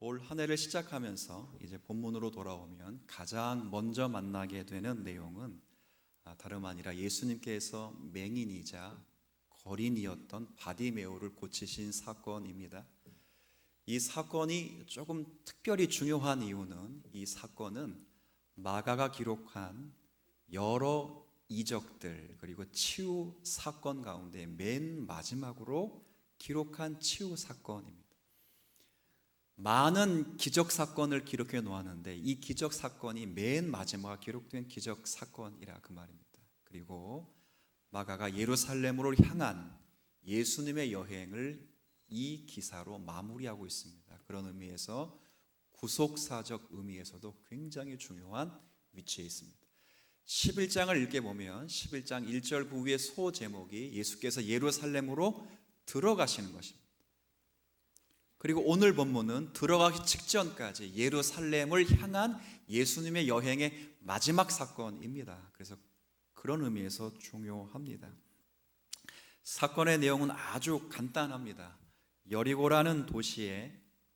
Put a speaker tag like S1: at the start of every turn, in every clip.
S1: 올 한 해를 시작하면서 이제 본문으로 돌아오면 가장 먼저 만나게 되는 내용은 다름 아니라 예수님께서 맹인이자 거린이었던 바디메오를 고치신 사건입니다. 이 사건이 조금 특별히 중요한 이유는 이 사건은 마가가 기록한 여러 이적들 그리고 치유 사건 가운데 맨 마지막으로 기록한 치유 사건입니다. 많은 기적 사건을 기록해 놓았는데 이 기적 사건이 맨 마지막에 기록된 기적 사건이라 그 말입니다. 그리고 마가가 예루살렘으로 향한 예수님의 여행을 이 기사로 마무리하고 있습니다. 그런 의미에서 구속사적 의미에서도 굉장히 중요한 위치에 있습니다. 11장을 읽게 보면 11장 1절 부위의 소제목이 예수께서 예루살렘으로 들어가시는 것입니다. 그리고 오늘 본문은 들어가기 직전까지 예루살렘을 향한 예수님의 여행의 마지막 사건입니다. 그래서 그런 의미에서 중요합니다. 사건의 내용은 아주 간단합니다. 여리고라는 도시에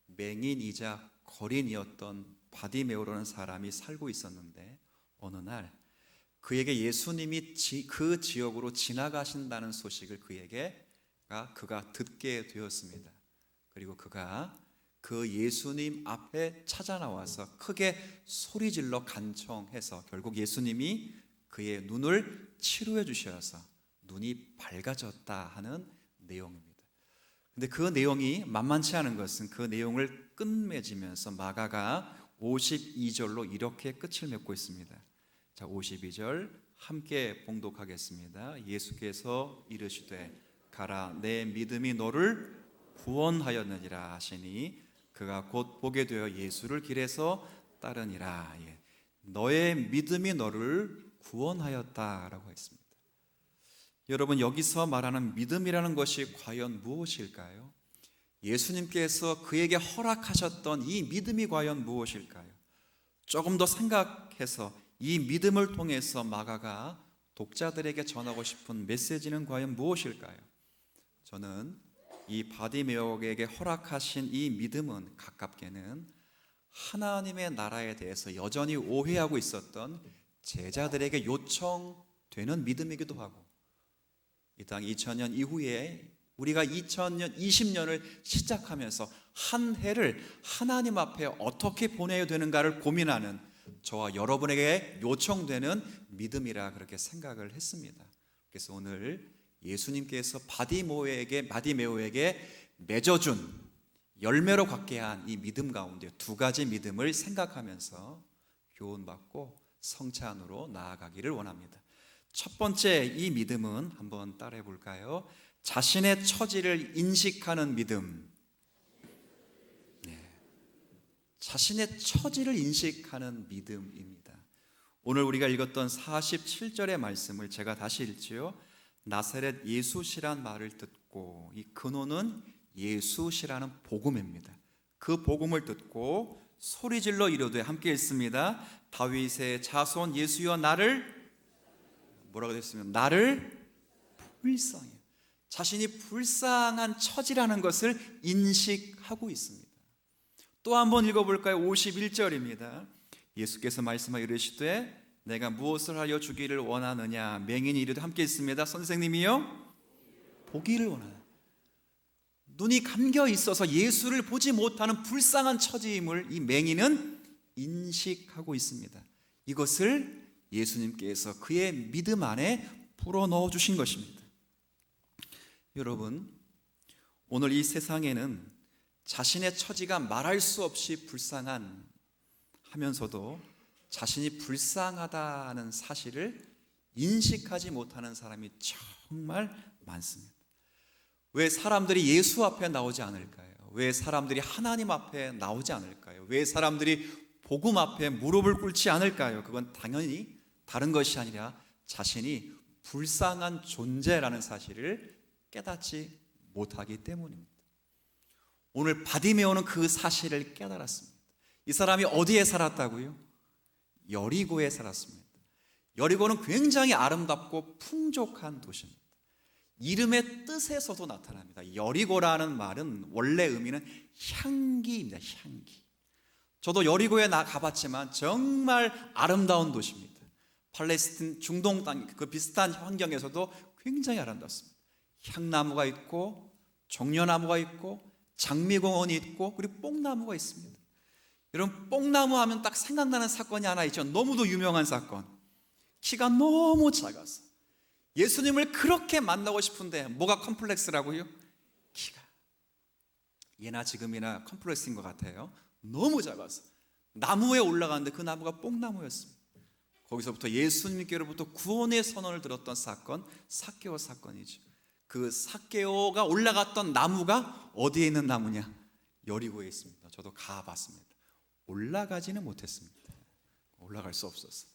S1: 맹인이자 거린이었던 바디메오라는 사람이 살고 있었는데 어느 날 그에게 예수님이 그 지역으로 지나가신다는 소식을 그가 듣게 되었습니다. 그리고 그가 그 예수님 앞에 찾아 나와서 크게 소리질러 간청해서 결국 예수님이 그의 눈을 치료해 주셔서 눈이 밝아졌다 하는 내용입니다. 근데 그 내용이 만만치 않은 것은 그 내용을 끝맺으면서 마가가 52절로 이렇게 끝을 맺고 있습니다. 자, 52절 함께 봉독하겠습니다. 예수께서 이르시되 가라 내 믿음이 너를 구원하였느니라 하시니 그가 곧 보게 되어 예수를 길에서 따르니라. 너의 믿음이 너를 구원하였다라고 했습니다. 여러분, 여기서 말하는 믿음이라는 것이 과연 무엇일까요? 예수님께서 그에게 허락하셨던 이 믿음이 과연 무엇일까요? 조금 더 생각해서 이 믿음을 통해서 마가가 독자들에게 전하고 싶은 메시지는 과연 무엇일까요? 저는 이 바디메오에게 허락하신 이 믿음은 가깝게는 하나님의 나라에 대해서 여전히 오해하고 있었던 제자들에게 요청되는 믿음이기도 하고 이 땅 2000년 이후에 우리가 2020년을 시작하면서 한 해를 하나님 앞에 어떻게 보내야 되는가를 고민하는 저와 여러분에게 요청되는 믿음이라 그렇게 생각을 했습니다. 그래서 오늘 예수님께서 바디메오에게 맺어준 열매로 갖게 한 이 믿음 가운데 두 가지 믿음을 생각하면서 교훈받고 성찬으로 나아가기를 원합니다. 첫 번째 이 믿음은 한번 따라해 볼까요? 자신의 처지를 인식하는 믿음. 자신의 처지를 인식하는 믿음입니다. 오늘 우리가 읽었던 47절의 말씀을 제가 다시 읽지요. 나사렛 예수시란 말을 듣고 이 근원은 예수시라는 복음입니다. 그 복음을 듣고 소리질러 이르되 함께 읽습니다. 다윗의 자손 예수여 나를 뭐라고 됐으면 나를 불쌍해. 자신이 불쌍한 처지라는 것을 인식하고 있습니다. 또 한번 읽어볼까요? 51절입니다. 예수께서 말씀하여 이르시되 내가 무엇을 하여 주기를 원하느냐. 맹인이 이르되 함께 있습니다. 선생님이요 보기를 원하는, 눈이 감겨 있어서 예수를 보지 못하는 불쌍한 처지임을 이 맹인은 인식하고 있습니다. 이것을 예수님께서 그의 믿음 안에 불어넣어 주신 것입니다. 여러분, 오늘 이 세상에는 자신의 처지가 말할 수 없이 불쌍한 하면서도 자신이 불쌍하다는 사실을 인식하지 못하는 사람이 정말 많습니다. 왜 사람들이 예수 앞에 나오지 않을까요? 왜 사람들이 하나님 앞에 나오지 않을까요? 왜 사람들이 복음 앞에 무릎을 꿇지 않을까요? 그건 당연히 다른 것이 아니라 자신이 불쌍한 존재라는 사실을 깨닫지 못하기 때문입니다. 오늘 바디메오는 그 사실을 깨달았습니다. 이 사람이 어디에 살았다고요? 여리고에 살았습니다. 여리고는 굉장히 아름답고 풍족한 도시입니다. 이름의 뜻에서도 나타납니다. 여리고라는 말은 원래 의미는 향기입니다. 향기. 저도 여리고에 가봤지만 정말 아름다운 도시입니다. 팔레스틴 중동 땅 그 비슷한 환경에서도 굉장히 아름답습니다. 향나무가 있고 종려나무가 있고 장미공원이 있고 그리고 뽕나무가 있습니다. 여러분, 뽕나무 하면 딱 생각나는 사건이 하나 있죠. 너무도 유명한 사건. 키가 너무 작아서 예수님을 그렇게 만나고 싶은데 뭐가 컴플렉스라고요? 키가. 예나 지금이나 컴플렉스인 것 같아요. 너무 작아서 나무에 올라가는데 그 나무가 뽕나무였습니다. 거기서부터 예수님께로부터 구원의 선언을 들었던 사건, 삭개오 사건이죠. 그 삭개오가 올라갔던 나무가 어디에 있는 나무냐? 여리고에 있습니다. 저도 가봤습니다. 올라가지는 못했습니다. 올라갈 수 없었어.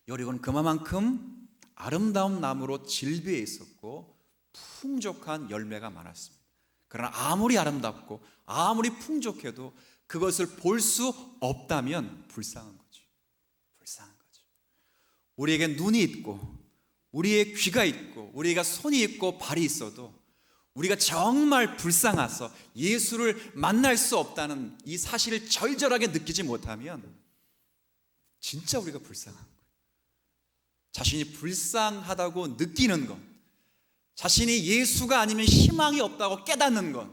S1: 여리고는 그만큼 아름다운 나무로 질비해 있었고 풍족한 열매가 많았습니다. 그러나 아무리 아름답고 아무리 풍족해도 그것을 볼 수 없다면 불쌍한 거죠. 불쌍한 거죠. 우리에게 눈이 있고 우리의 귀가 있고 우리가 손이 있고 발이 있어도 우리가 정말 불쌍해서 예수를 만날 수 없다는 이 사실을 절절하게 느끼지 못하면 진짜 우리가 불쌍한 거예요. 자신이 불쌍하다고 느끼는 것, 자신이 예수가 아니면 희망이 없다고 깨닫는 것,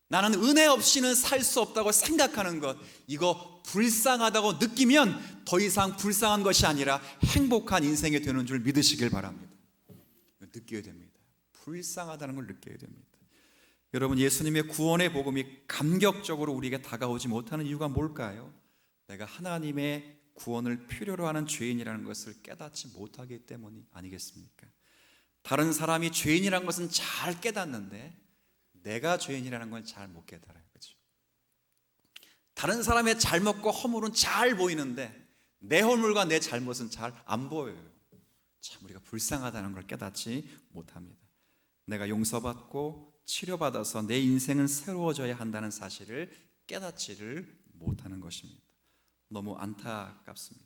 S1: 나는 은혜 없이는 살 수 없다고 생각하는 것, 이거 불쌍하다고 느끼면 더 이상 불쌍한 것이 아니라 행복한 인생이 되는 줄 믿으시길 바랍니다. 느껴야 됩니다. 불쌍하다는 걸 느껴야 됩니다. 여러분, 예수님의 구원의 복음이 감격적으로 우리에게 다가오지 못하는 이유가 뭘까요? 내가 하나님의 구원을 필요로 하는 죄인이라는 것을 깨닫지 못하기 때문이 아니겠습니까? 다른 사람이 죄인이라는 것은 잘 깨닫는데 내가 죄인이라는 건 잘 못 깨달아요. 그렇죠? 다른 사람의 잘못과 허물은 잘 보이는데 내 허물과 내 잘못은 잘 안 보여요. 참 우리가 불쌍하다는 걸 깨닫지 못합니다. 내가 용서받고 치료받아서 내 인생은 새로워져야 한다는 사실을 깨닫지를 못하는 것입니다. 너무 안타깝습니다.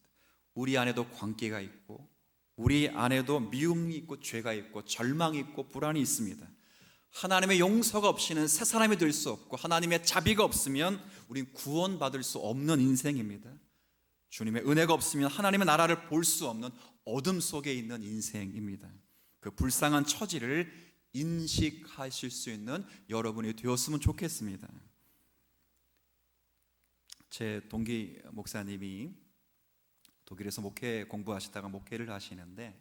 S1: 우리 안에도 광기가 있고 우리 안에도 미움이 있고 죄가 있고 절망이 있고 불안이 있습니다. 하나님의 용서가 없이는 새 사람이 될 수 없고 하나님의 자비가 없으면 우린 구원받을 수 없는 인생입니다. 주님의 은혜가 없으면 하나님의 나라를 볼 수 없는 어둠 속에 있는 인생입니다. 그 불쌍한 처지를 인식하실 수 있는 여러분이 되었으면 좋겠습니다. 제 동기 목사님이 독일에서 목회 공부하시다가 목회를 하시는데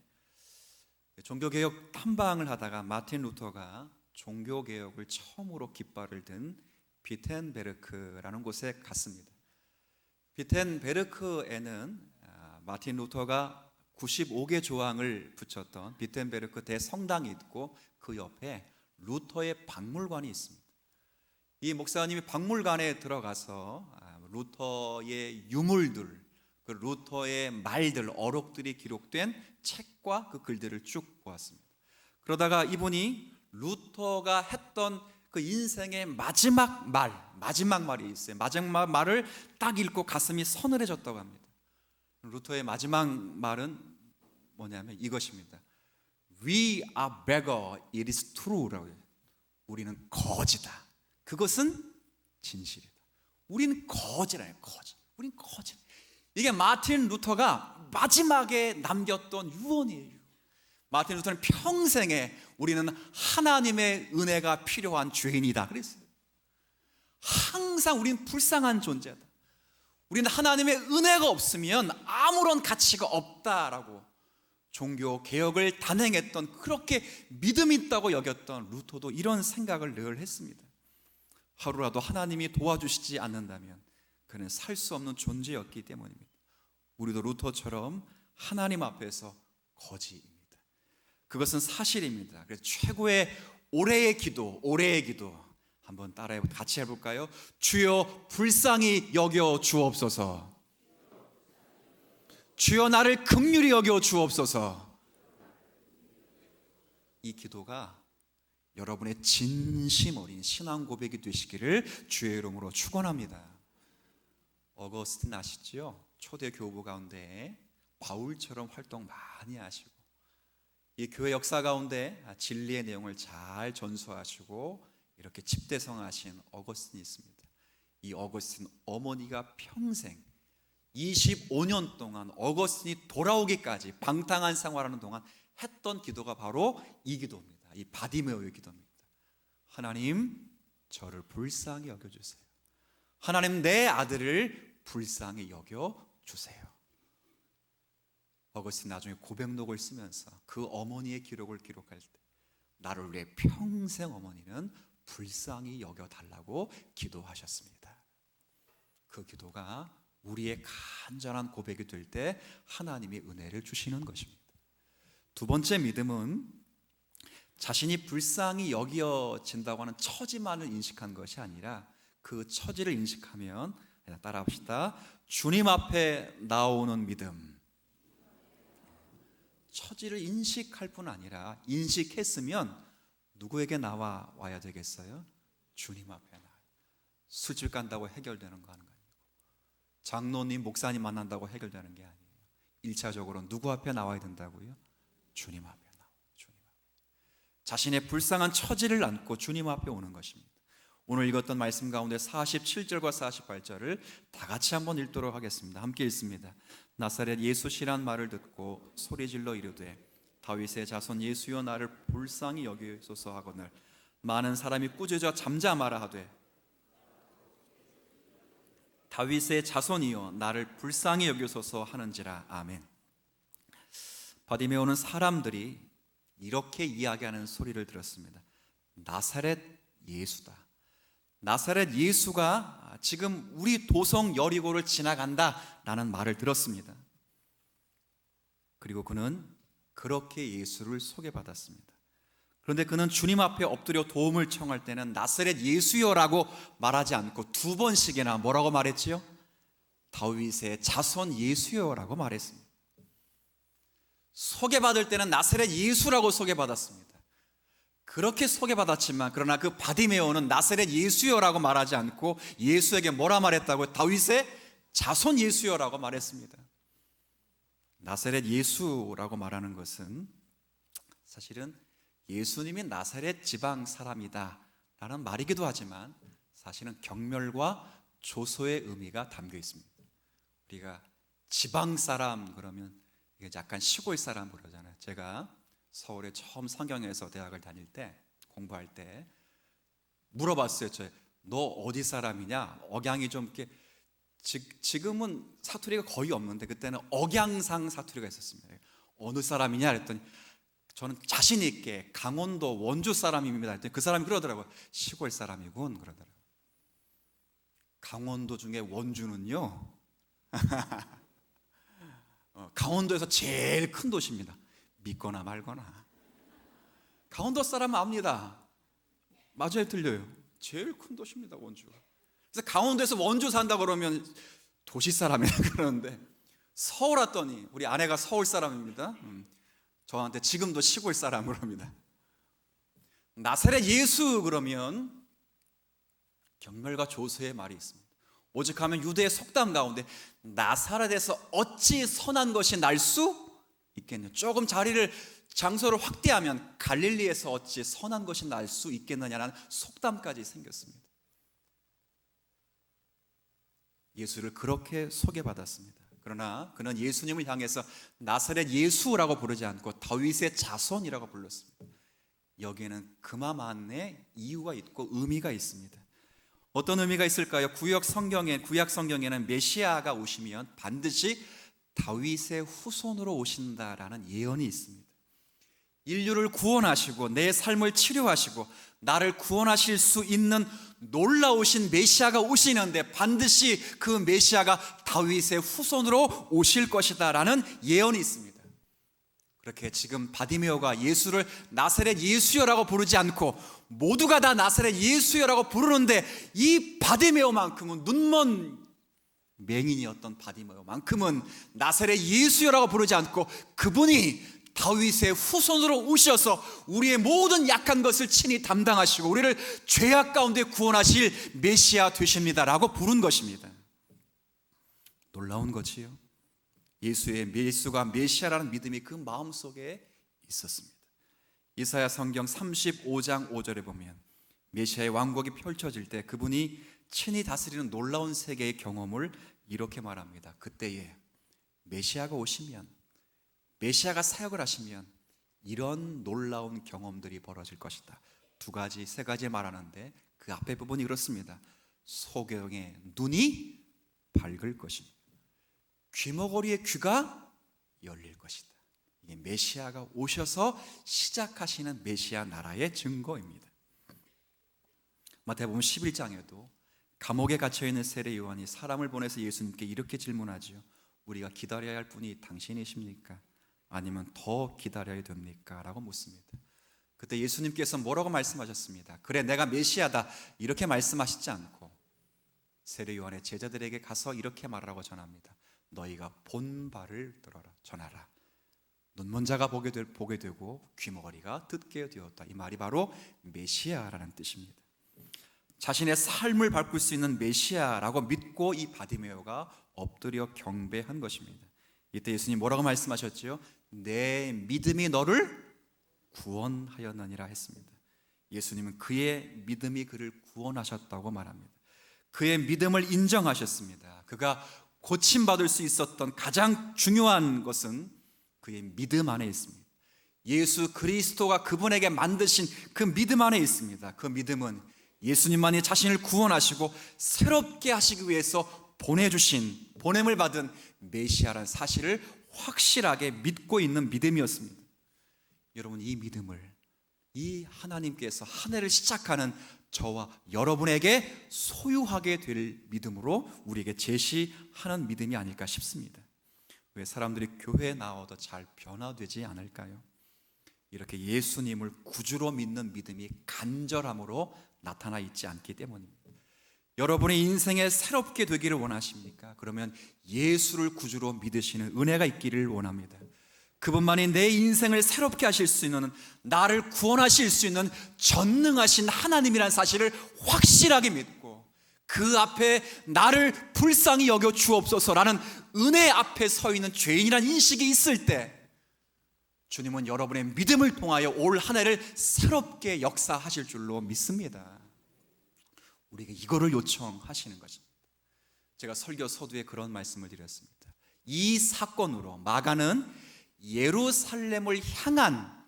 S1: 종교개혁 탐방을 하다가 마틴 루터가 종교개혁을 처음으로 깃발을 든 비텐베르크라는 곳에 갔습니다. 비텐베르크에는 마틴 루터가 95개 조항을 붙였던 비텐베르크 대성당이 있고 그 옆에 루터의 박물관이 있습니다. 이 목사님이 박물관에 들어가서 루터의 유물들, 그 루터의 말들, 어록들이 기록된 책과 그 글들을 쭉 보았습니다. 그러다가 이분이 루터가 했던 그 인생의 마지막 말이 있어요. 마지막 말을 딱 읽고 가슴이 서늘해졌다고 합니다. 루터의 마지막 말은 뭐냐면 이것입니다. We are beggar, it is true라고 해요. 우리는 거지다. 그것은 진실이다. 우리는 거지라요. 거지. 우리는 거지. 이게 마틴 루터가 마지막에 남겼던 유언이에요. 마틴 루터는 평생에 우리는 하나님의 은혜가 필요한 죄인이다 그랬어요. 항상 우리는 불쌍한 존재다. 우리는 하나님의 은혜가 없으면 아무런 가치가 없다라고 종교 개혁을 단행했던, 그렇게 믿음 있다고 여겼던 루터도 이런 생각을 늘 했습니다. 하루라도 하나님이 도와주시지 않는다면 그는 살 수 없는 존재였기 때문입니다. 우리도 루터처럼 하나님 앞에서 거지입니다. 그것은 사실입니다. 그래서 최고의 올해의 기도 한번 따라해 같이 해볼까요? 주여 불쌍히 여겨 주옵소서. 주여 나를 긍휼히 여겨 주옵소서. 이 기도가 여러분의 진심 어린 신앙 고백이 되시기를 주의 이름으로 축원합니다. 어거스틴 아시죠? 초대 교부 가운데 바울처럼 활동 많이 하시고 이 교회 역사 가운데 진리의 내용을 잘 전수하시고 이렇게 집대성하신 어거스틴이 있습니다. 이 어거스틴 어머니가 평생 25년 동안 어거스틴이 돌아오기까지 방탕한 생활하는 동안 했던 기도가 바로 이 기도입니다. 이 바디메오의 기도입니다. 하나님, 저를 불쌍히 여겨주세요. 하나님, 내 아들을 불쌍히 여겨주세요. 어거스틴 나중에 고백록을 쓰면서 그 어머니의 기록을 기록할 때 나를 위해 평생 어머니는 불쌍히 여겨달라고 기도하셨습니다. 그 기도가 우리의 간절한 고백이 될 때 하나님이 은혜를 주시는 것입니다. 두 번째 믿음은 자신이 불쌍히 여겨진다고 하는 처지만을 인식한 것이 아니라 그 처지를 인식하면, 따라합시다, 주님 앞에 나오는 믿음. 처지를 인식할 뿐 아니라 인식했으면 누구에게 나와야 되겠어요? 주님 앞에 나와요. 술집 간다고 해결되는 거 하는 거 아니고, 장로님, 목사님 만난다고 해결되는 게 아니에요. 1차적으로 누구 앞에 나와야 된다고요? 주님 앞에 나와요. 주님 앞에. 자신의 불쌍한 처지를 안고 주님 앞에 오는 것입니다. 오늘 읽었던 말씀 가운데 47절과 48절을 다 같이 한번 읽도록 하겠습니다. 함께 읽습니다. 나사렛 예수시란 말을 듣고 소리질러 이르되 다윗의 자손 예수여 나를 불쌍히 여기소서 하거늘 많은 사람이 꾸짖어 잠잠하라 하되 다윗의 자손이여 나를 불쌍히 여기소서 하는지라. 아멘. 바디메오는 사람들이 이렇게 이야기하는 소리를 들었습니다. 나사렛 예수다. 나사렛 예수가 지금 우리 도성 여리고를 지나간다라는 말을 들었습니다. 그리고 그는 그렇게 예수를 소개받았습니다. 그런데 그는 주님 앞에 엎드려 도움을 청할 때는 나사렛 예수여라고 말하지 않고 두 번씩이나 뭐라고 말했지요? 다윗의 자손 예수여라고 말했습니다. 소개받을 때는 나사렛 예수라고 소개받았습니다. 그렇게 소개받았지만 그러나 그 바디메오는 나사렛 예수여라고 말하지 않고 예수에게 뭐라 말했다고요? 다윗의 자손 예수여라고 말했습니다. 나사렛 예수라고 말하는 것은 사실은 예수님이 나사렛 지방 사람이다 라는 말이기도 하지만 사실은 경멸과 조소의 의미가 담겨 있습니다. 우리가 지방 사람 그러면 이게 약간 시골 사람 그러잖아요. 제가 서울에 처음 성경에서 대학을 다닐 때 공부할 때 물어봤어요. 너 어디 사람이냐? 억양이 좀 이렇게 지금은 사투리가 거의 없는데 그때는 억양상 사투리가 있었습니다. 어느 사람이냐 그랬더니 저는 자신 있게 강원도 원주 사람입니다 했더니 그 사람이 그러더라고요. 시골 사람이군 그러더라고요. 강원도 중에 원주는요 강원도에서 제일 큰 도시입니다. 믿거나 말거나. 강원도 사람은 압니다. 맞아요, 틀려요? 제일 큰 도시입니다, 원주가. 그래서 강원도에서 원주 산다 그러면 도시 사람이라 그러는데 서울 왔더니 우리 아내가 서울 사람입니다. 저한테 지금도 시골 사람 그럽니다. 나사렛 예수 그러면 경멸과 조소의 말이 있습니다. 오직하면 유대의 속담 가운데 나사렛에서 어찌 선한 것이 날 수 있겠느냐. 조금 장소를 확대하면 갈릴리에서 어찌 선한 것이 날 수 있겠느냐라는 속담까지 생겼습니다. 예수를 그렇게 소개받았습니다. 그러나 그는 예수님을 향해서 나사렛 예수라고 부르지 않고 다윗의 자손이라고 불렀습니다. 여기에는 그만한 이유가 있고 의미가 있습니다. 어떤 의미가 있을까요? 구약 성경에는 메시아가 오시면 반드시 다윗의 후손으로 오신다라는 예언이 있습니다. 인류를 구원하시고 내 삶을 치료하시고 나를 구원하실 수 있는 놀라우신 메시아가 오시는데 반드시 그 메시아가 다윗의 후손으로 오실 것이다 라는 예언이 있습니다. 그렇게 지금 바디메오가 예수를 나사렛 예수여라고 부르지 않고 모두가 다 나사렛 예수여라고 부르는데 이 바디메오만큼은 눈먼 맹인이었던 바디메오만큼은 나사렛 예수여라고 부르지 않고 그분이 다윗의 후손으로 오셔서 우리의 모든 약한 것을 친히 담당하시고 우리를 죄악 가운데 구원하실 메시아 되십니다라고 부른 것입니다. 놀라운 것이요. 예수가 메시아라는 믿음이 그 마음속에 있었습니다. 이사야 성경 35장 5절에 보면 메시아의 왕국이 펼쳐질 때 그분이 친히 다스리는 놀라운 세계의 경험을 이렇게 말합니다. 그때에 메시아가 오시면, 메시아가 사역을 하시면 이런 놀라운 경험들이 벌어질 것이다. 두 가지, 세 가지 말하는데 그 앞에 부분이 그렇습니다. 소경의 눈이 밝을 것입니다. 귀머거리의 귀가 열릴 것이다. 이게 메시아가 오셔서 시작하시는 메시아 나라의 증거입니다. 마태복음 11장에도 감옥에 갇혀있는 세례 요한이 사람을 보내서 예수님께 이렇게 질문하죠. 우리가 기다려야 할 분이 당신이십니까? 아니면 더 기다려야 됩니까? 라고 묻습니다. 그때 예수님께서 뭐라고 말씀하셨습니다. 그래, 내가 메시아다 이렇게 말씀하시지 않고 세례 요한의 제자들에게 가서 이렇게 말하라고 전합니다. 너희가 본 바를 들어라, 전하라. 눈먼 자가 보게 되고 귀머거리가 듣게 되었다. 이 말이 바로 메시아라는 뜻입니다. 자신의 삶을 바꿀 수 있는 메시아라고 믿고 이 바디메오가 엎드려 경배한 것입니다. 이때 예수님 뭐라고 말씀하셨지요? 내 믿음이 너를 구원하였느니라 했습니다. 예수님은 그의 믿음이 그를 구원하셨다고 말합니다. 그의 믿음을 인정하셨습니다. 그가 고침받을 수 있었던 가장 중요한 것은 그의 믿음 안에 있습니다. 예수 그리스도가 그분에게 만드신 그 믿음 안에 있습니다. 그 믿음은 예수님만이 자신을 구원하시고 새롭게 하시기 위해서 보냄을 받은 메시아라는 사실을 확실하게 믿고 있는 믿음이었습니다. 여러분, 이 믿음을 이 하나님께서 한 해를 시작하는 저와 여러분에게 소유하게 될 믿음으로 우리에게 제시하는 믿음이 아닐까 싶습니다. 왜 사람들이 교회에 나와도 잘 변화되지 않을까요? 이렇게 예수님을 구주로 믿는 믿음이 간절함으로 나타나 있지 않기 때문입니다. 여러분의 인생에 새롭게 되기를 원하십니까? 그러면 예수를 구주로 믿으시는 은혜가 있기를 원합니다. 그분만이 내 인생을 새롭게 하실 수 있는, 나를 구원하실 수 있는 전능하신 하나님이라는 사실을 확실하게 믿고 그 앞에 나를 불쌍히 여겨 주옵소서라는 은혜 앞에 서 있는 죄인이라는 인식이 있을 때 주님은 여러분의 믿음을 통하여 올 한 해를 새롭게 역사하실 줄로 믿습니다. 우리에게 이거를 요청하시는 것입니다. 제가 설교 서두에 그런 말씀을 드렸습니다. 이 사건으로 마가는 예루살렘을 향한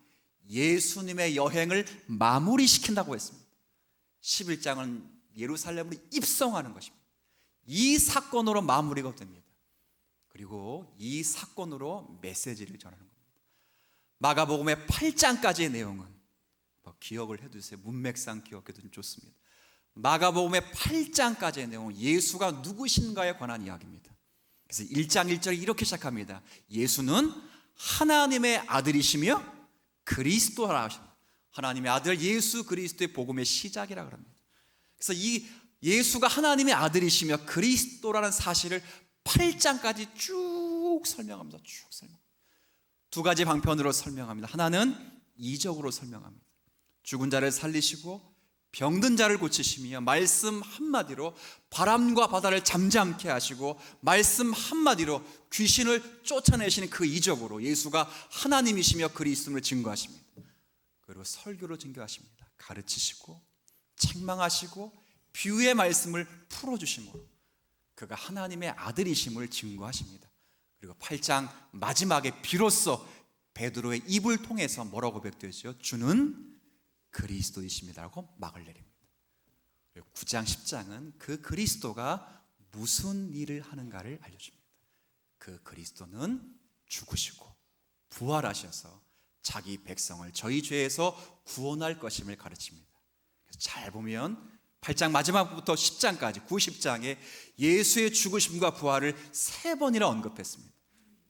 S1: 예수님의 여행을 마무리시킨다고 했습니다. 11장은 예루살렘으로 입성하는 것입니다. 이 사건으로 마무리가 됩니다. 그리고 이 사건으로 메시지를 전하는 겁니다. 마가복음의 8장까지의 내용은 기억을 해두세요. 문맥상 기억해두면 좋습니다. 마가복음의 8장까지의 내용은 예수가 누구신가에 관한 이야기입니다. 그래서 1장 1절이 이렇게 시작합니다. 예수는 하나님의 아들이시며 그리스도라 하십니다. 하나님의 아들 예수 그리스도의 복음의 시작이라고 합니다. 그래서 이 예수가 하나님의 아들이시며 그리스도라는 사실을 8장까지 쭉 설명합니다. 쭉 설명. 두 가지 방편으로 설명합니다. 하나는 이적으로 설명합니다. 죽은 자를 살리시고 병든 자를 고치시며 말씀 한마디로 바람과 바다를 잠잠케 하시고 말씀 한마디로 귀신을 쫓아내시는 그 이적으로 예수가 하나님이시며 그리스도를 증거하십니다. 그리고 설교로 증거하십니다. 가르치시고 책망하시고 비유의 말씀을 풀어주심으로 그가 하나님의 아들이심을 증거하십니다. 그리고 8장 마지막에 비로소 베드로의 입을 통해서 뭐라고 고백되죠? 주는 그리스도이십니다라고 막을 내립니다. 그리고 9장 10장은 그 그리스도가 무슨 일을 하는가를 알려줍니다. 그 그리스도는 죽으시고 부활하셔서 자기 백성을 저희 죄에서 구원할 것임을 가르칩니다. 그래서 잘 보면 8장 마지막부터 10장까지 90장에 예수의 죽으심과 부활을 3번이나 언급했습니다.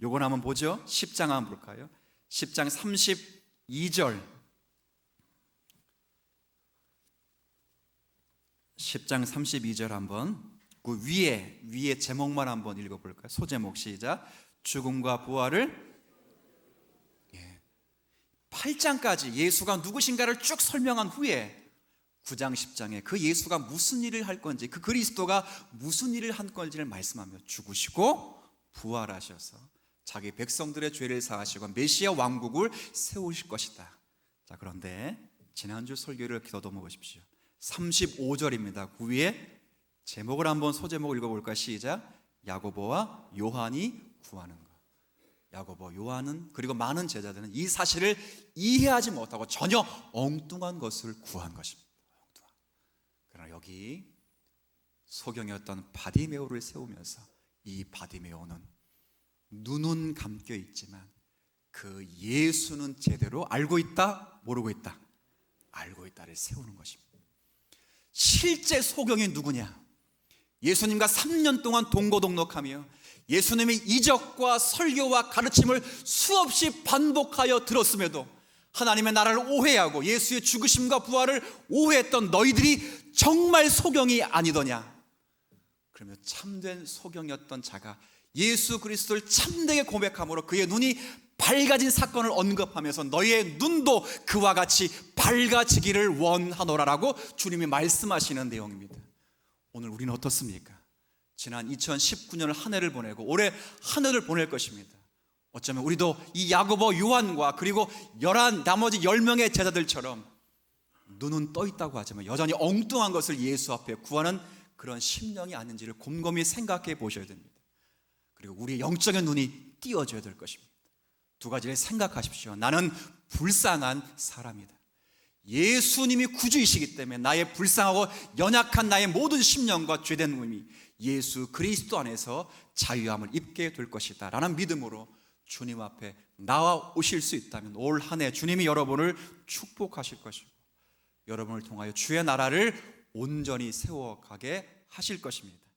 S1: 요건 한번 보죠. 10장 한번 볼까요? 10장 32절 10장 32절 한번 그 위에 제목만 한번 읽어볼까요? 소제목 시작. 죽음과 부활을 8장까지 예수가 누구신가를 쭉 설명한 후에 9장 10장에 그 예수가 무슨 일을 할 건지 그 그리스도가 무슨 일을 한 건지를 말씀하며 죽으시고 부활하셔서 자기 백성들의 죄를 사하시고 메시아 왕국을 세우실 것이다. 자, 그런데 지난주 설교를 기도도모 보십시오. 35절입니다. 그 위에 제목을 한번 소제목 읽어볼까? 시작. 야고보와 요한이 구하는 것. 야고보, 요한은 그리고 많은 제자들은 이 사실을 이해하지 못하고 전혀 엉뚱한 것을 구한 것입니다. 그러나 여기 소경이었던 바디메오를 세우면서 이 바디메오는 눈은 감겨 있지만 그 예수는 제대로 알고 있다, 모르고 있다? 알고 있다를 세우는 것입니다. 실제 소경이 누구냐? 예수님과 3년 동안 동고동락하며 예수님의 이적과 설교와 가르침을 수없이 반복하여 들었음에도 하나님의 나라를 오해하고 예수의 죽으심과 부활을 오해했던 너희들이 정말 소경이 아니더냐? 그러면 참된 소경이었던 자가 예수 그리스도를 참되게 고백함으로 그의 눈이 밝아진 사건을 언급하면서 너희의 눈도 그와 같이 밝아지기를 원하노라라고 주님이 말씀하시는 내용입니다. 오늘 우리는 어떻습니까? 지난 2019년을 한 해를 보내고 올해 한 해를 보낼 것입니다. 어쩌면 우리도 이 야고보, 요한과 그리고 나머지 10명의 제자들처럼 눈은 떠 있다고 하지만 여전히 엉뚱한 것을 예수 앞에 구하는 그런 심령이 아닌지를 곰곰이 생각해 보셔야 됩니다. 그리고 우리의 영적인 눈이 띄어져야 될 것입니다. 두 가지를 생각하십시오. 나는 불쌍한 사람이다. 예수님이 구주이시기 때문에 나의 불쌍하고 연약한 나의 모든 심령과 죄된 몸이 예수 그리스도 안에서 자유함을 입게 될 것이다 라는 믿음으로 주님 앞에 나와 오실 수 있다면 올 한 해 주님이 여러분을 축복하실 것이고 여러분을 통하여 주의 나라를 온전히 세워가게 하실 것입니다.